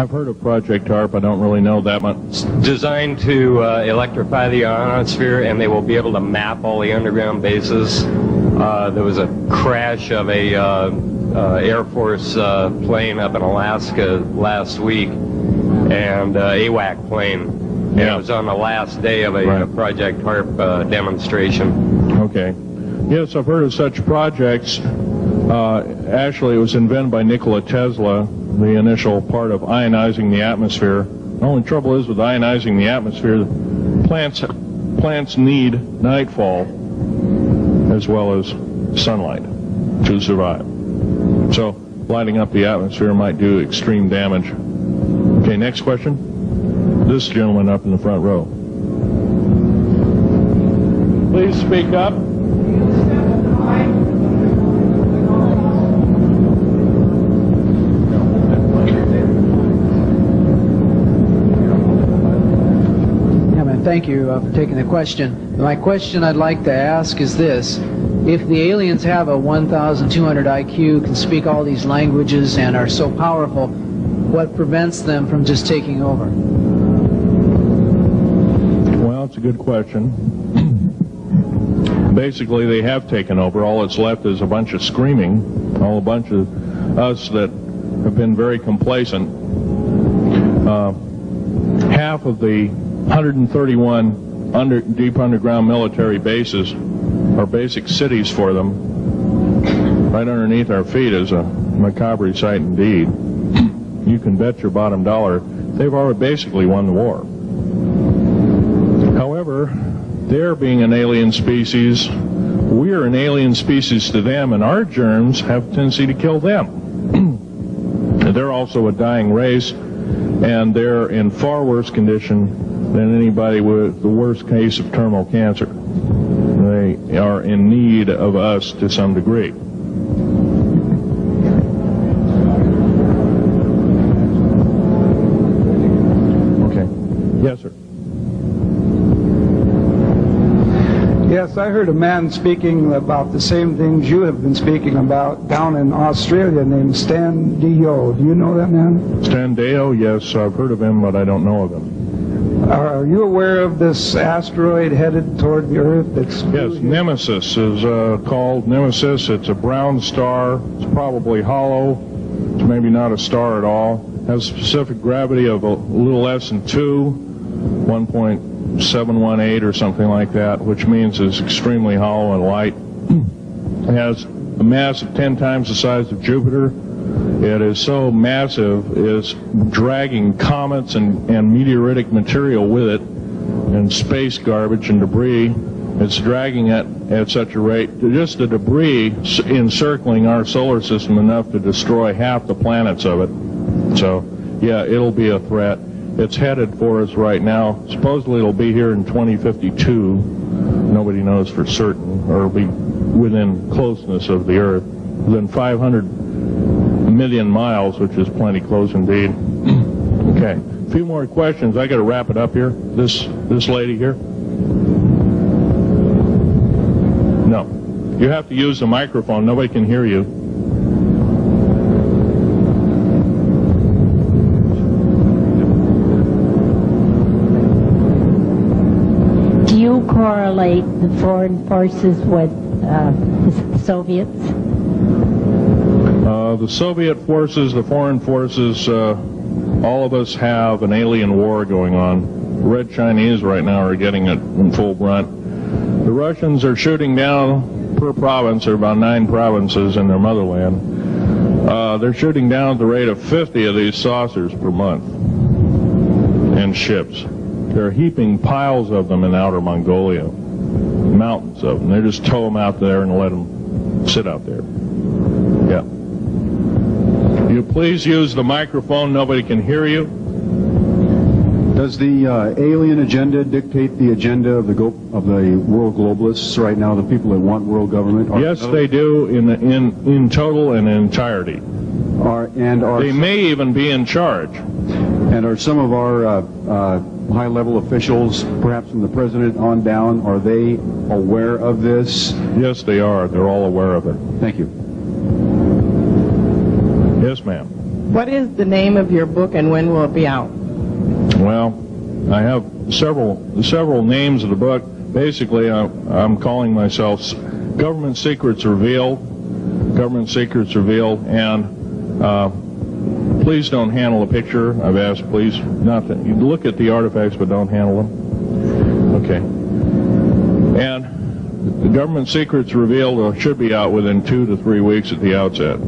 I've heard of Project HARP. I don't really know that much. It's designed to electrify the ionosphere, and they will be able to map all the underground bases. There was a crash of a Air Force plane up in Alaska last week, and AWAC plane. Yeah. It was on the last day of a Project HARP demonstration. Okay. Yes, I've heard of such projects. Actually, it was invented by Nikola Tesla, the initial part of ionizing the atmosphere. The only trouble is with ionizing the atmosphere, plants need nightfall as well as sunlight to survive. So lighting up the atmosphere might do extreme damage. Okay, next question. This gentleman up in the front row. Please speak up. Thank you for taking the question. My question I'd like to ask is this. If the aliens have a 1,200 IQ, can speak all these languages, and are so powerful, what prevents them from just taking over? Well, it's a good question. Basically, they have taken over. All that's left is a bunch of screaming, a bunch of us that have been very complacent. Half of the 131 deep underground military bases are basic cities for them. Right underneath our feet is a macabre sight indeed. You can bet your bottom dollar they've already basically won the war. However, they're being an alien species, we're an alien species to them, and our germs have a tendency to kill them. They're also a dying race, and they're in far worse condition than anybody with the worst case of terminal cancer. They are in need of us to some degree. Okay. Yes, sir. Yes, I heard a man speaking about the same things you have been speaking about down in Australia named Stan Deyo. Do you know that man? Stan Deyo, yes, I've heard of him, but I don't know of him. Are you aware of this asteroid headed toward the Earth? Yes, Nemesis is called Nemesis. It's a brown star. It's probably hollow. It's maybe not a star at all. Has a specific gravity of a little less than 1.718 or something like that, which means it's extremely hollow and light. It has a mass of 10 times the size of Jupiter. It is so massive, it's dragging comets and meteoritic material with it, and space garbage and debris. It's dragging it at such a rate, just the debris encircling our solar system enough to destroy half the planets of it. So, yeah, it'll be a threat. It's headed for us right now. Supposedly it'll be here in 2052. Nobody knows for certain, or it'll be within closeness of the Earth, within 500 million miles, which is plenty close indeed. Okay, a few more questions. I got to wrap it up here. This lady here. No, you have to use the microphone. Nobody can hear you. Do you correlate the foreign forces with the Soviets? The Soviet forces, the foreign forces, all of us have an alien war going on. The Red Chinese right now are getting it in full brunt. The Russians are shooting down per province. There are about 9 provinces in their motherland. They're shooting down at the rate of 50 of these saucers per month and ships. They're heaping piles of them in outer Mongolia, mountains of them. They just tow them out there and let them sit out there. Yeah. You please use the microphone. Nobody can hear you. Does the alien agenda dictate the agenda of the world globalists right now? The people that want world government? Yes, they do in total and in entirety. They may even be in charge. And are some of our high-level officials, perhaps from the president on down, are they aware of this? Yes, they are. They're all aware of it. Thank you. Yes, ma'am. What is the name of your book and when will it be out? Well, I have several names of the book. Basically, I'm calling myself Government Secrets Revealed. Government Secrets Revealed, and please don't handle a picture. I've asked, please, not to you look at the artifacts, but don't handle them. Okay. And the Government Secrets Revealed should be out within 2 to 3 weeks at the outset.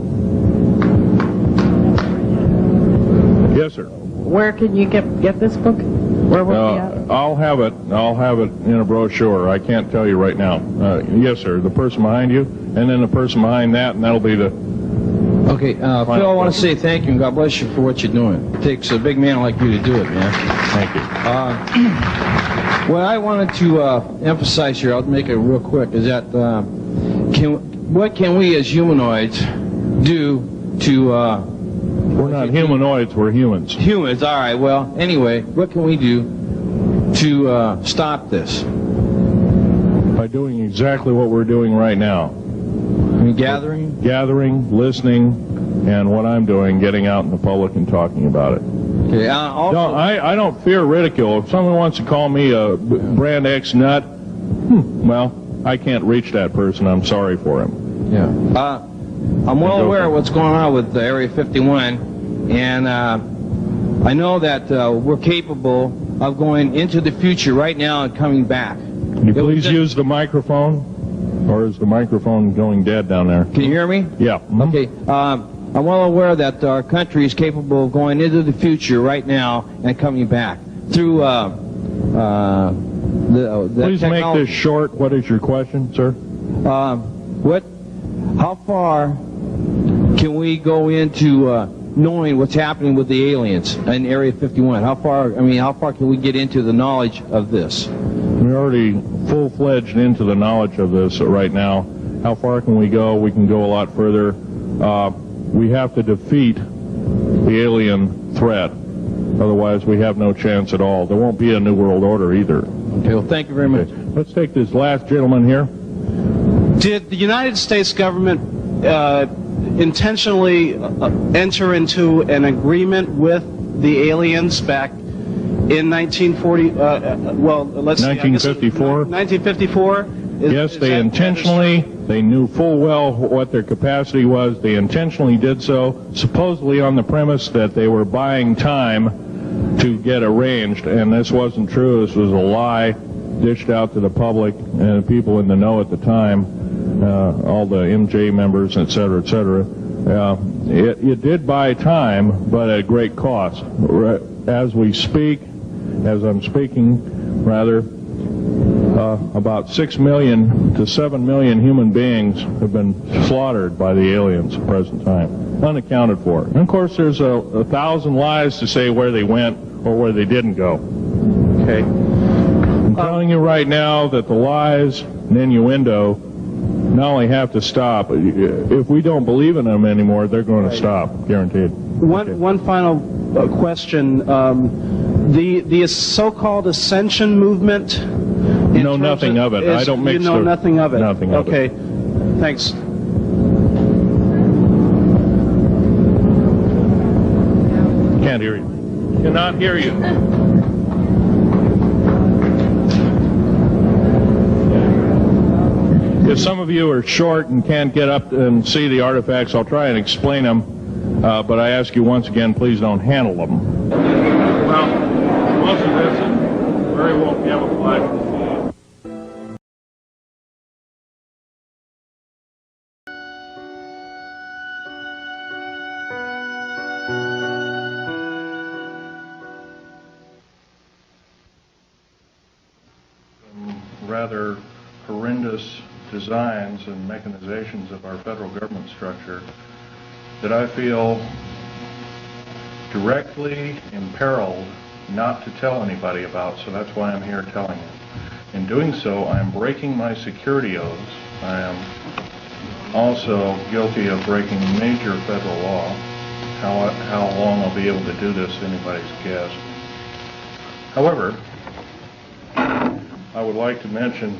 Yes, sir. Where can you get this book? Where will it be out? I'll have it in a brochure. I can't tell you right now. Yes, sir. The person behind you, and then the person behind that, and that'll be the... Okay, Phil, I want to say thank you and God bless you for what you're doing. It takes a big man like you to do it, man. Thank you. What I wanted to emphasize here, I'll make it real quick, is that what can we as humanoids do to... We're not humanoids, we're humans. Humans, all right. Well, anyway, what can we do to stop this? By doing exactly what we're doing right now. I mean, Gathering, listening, and what I'm doing, getting out in the public and talking about it. Okay, also, No, I don't fear ridicule. If someone wants to call me a brand X nut, well, I can't reach that person. I'm sorry for him. yeah. I'm well aware of what's going on with Area 51, and I know that we're capable of going into the future right now and coming back. Can you please use the microphone? Or is the microphone going dead down there? Can you hear me? Yeah. Okay. I'm well aware that our country is capable of going into the future right now and coming back through the Please make technology. this short. What is your question, sir? How far can we go into knowing what's happening with the aliens in Area 51? How far can we get into the knowledge of this? We're already full-fledged into the knowledge of this right now. How far can we go? We can go a lot further. We have to defeat the alien threat. Otherwise, we have no chance at all. There won't be a New World Order either. Okay, well, thank you very much. Okay. Let's take this last gentleman here. Did the United States government intentionally enter into an agreement with the aliens back in 1940? Well, let's see, 1954? 1954? Yes, they intentionally, they knew full well what their capacity was. They intentionally did so, supposedly on the premise that they were buying time to get arranged, and this wasn't true. This was a lie dished out to the public and people in the know at the time, all the MJ members, et cetera, et cetera. It did buy time, but at great cost. As we speak, as I'm speaking, rather, about 6 million to 7 million human beings have been slaughtered by the aliens at the present time, unaccounted for. And of course, there's 1,000 lies to say where they went or where they didn't go. Okay? I'm telling you right now that the lies and innuendo not only have to stop, if we don't believe in them anymore, they're going to stop, guaranteed. One final question. The so-called ascension movement. You know nothing of it. I don't mix. You know nothing of it. Nothing of it. Okay. Thanks. Can't hear you. Cannot hear you. If some of you are short and can't get up and see the artifacts, I'll try and explain them. But I ask you once again, please don't handle them. Well, most of this is very well camouflaged. Rather horrendous designs and mechanizations of our federal government structure that I feel directly imperiled not to tell anybody about, so that's why I'm here telling you. In doing so, I am breaking my security oaths. I am also guilty of breaking major federal law. How long I'll be able to do this, anybody's guess. However, I would like to mention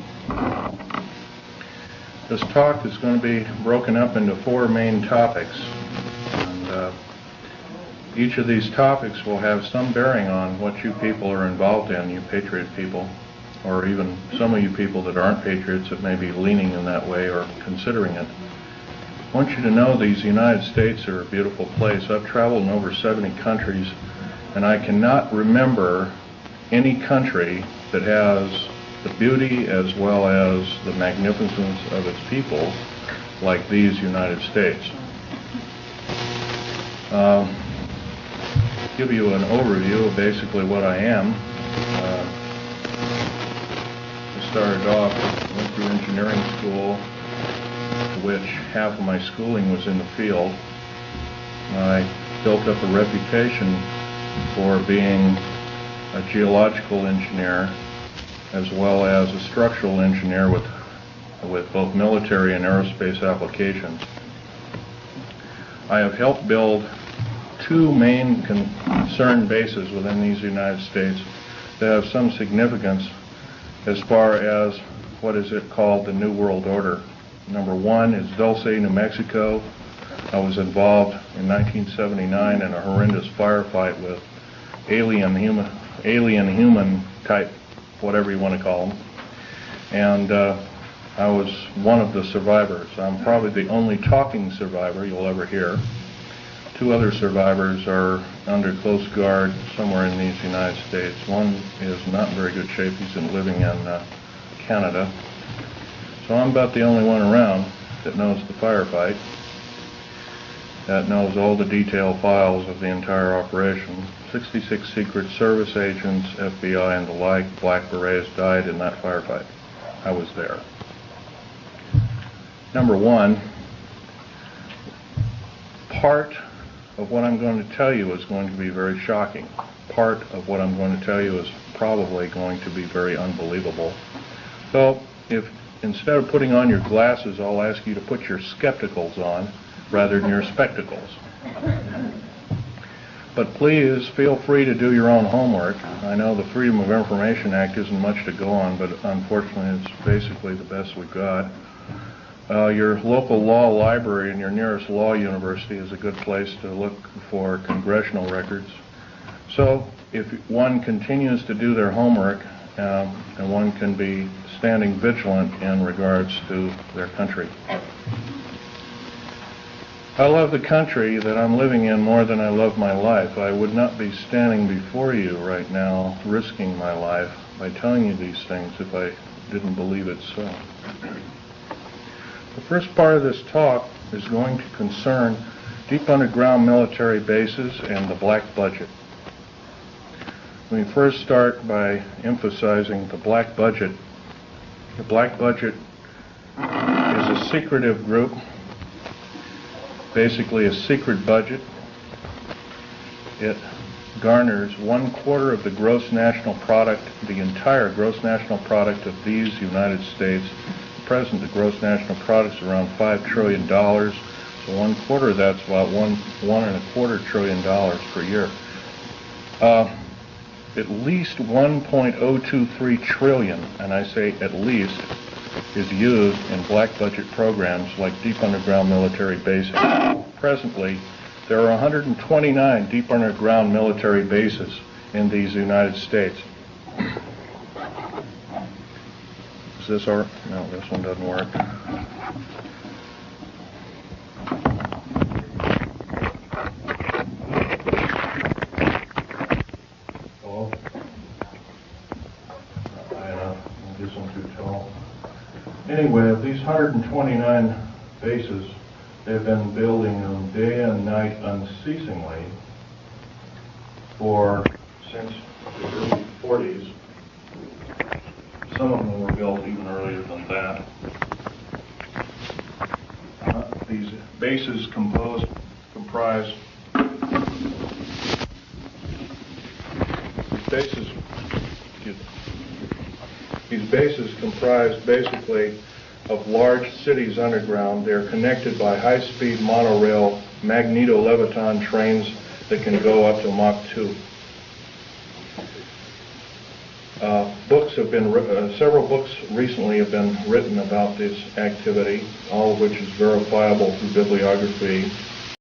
this talk is going to be broken up into 4 main topics. And each of these topics will have some bearing on what you people are involved in, you patriot people, or even some of you people that aren't patriots that may be leaning in that way or considering it. I want you to know these United States are a beautiful place. I've traveled in over 70 countries, and I cannot remember any country that has the beauty as well as the magnificence of its people like these United States. Give you an overview of basically what I am. I started off, went through engineering school, which half of my schooling was in the field. I built up a reputation for being a geological engineer as well as a structural engineer with both military and aerospace applications. I have helped build two main concern bases within these United States that have some significance as far as what is it called the New World Order. Number one is Dulce, New Mexico. I was involved in 1979 in a horrendous firefight with alien human type, whatever you want to call them. And I was one of the survivors. I'm probably the only talking survivor you'll ever hear. Two other survivors are under close guard somewhere in these United States. One is not in very good shape. He's living in Canada. So I'm about the only one around that knows the firefight, that knows all the detailed files of the entire operation. 66 Secret Service agents, FBI and the like, Black Berets died in that firefight. I was there. Number one, part of what I'm going to tell you is going to be very shocking. Part of what I'm going to tell you is probably going to be very unbelievable. So if instead of putting on your glasses, I'll ask you to put your skepticals on rather than your spectacles. But please feel free to do your own homework. I know the Freedom of Information Act isn't much to go on, but unfortunately it's basically the best we've got. Your local law library and your nearest law university is a good place to look for congressional records. So if one continues to do their homework, and one can be standing vigilant in regards to their country. I love the country that I'm living in more than I love my life. I would not be standing before you right now risking my life by telling you these things if I didn't believe it so. The first part of this talk is going to concern deep underground military bases and the black budget. Let me first start by emphasizing the black budget. The black budget is a secretive group, basically a secret budget. It garners 1/4 of the gross national product, the entire gross national product of these United States. At present, the gross national product is around $5 trillion, so 1/4 of that's about $1.25 trillion per year. At least 1.023 trillion, and I say at least, is used in black budget programs like deep underground military bases. Presently, there are 129 deep underground military bases in these United States. Is this our? No, this one doesn't work. Anyway, of these 129 bases, they've been building them day and night unceasingly since the early 40s. Some of them were built even earlier than that. These bases comprise basically of large cities underground. They're connected by high-speed monorail magneto-leviton trains that can go up to Mach 2. Several books recently have been written about this activity, all of which is verifiable through bibliography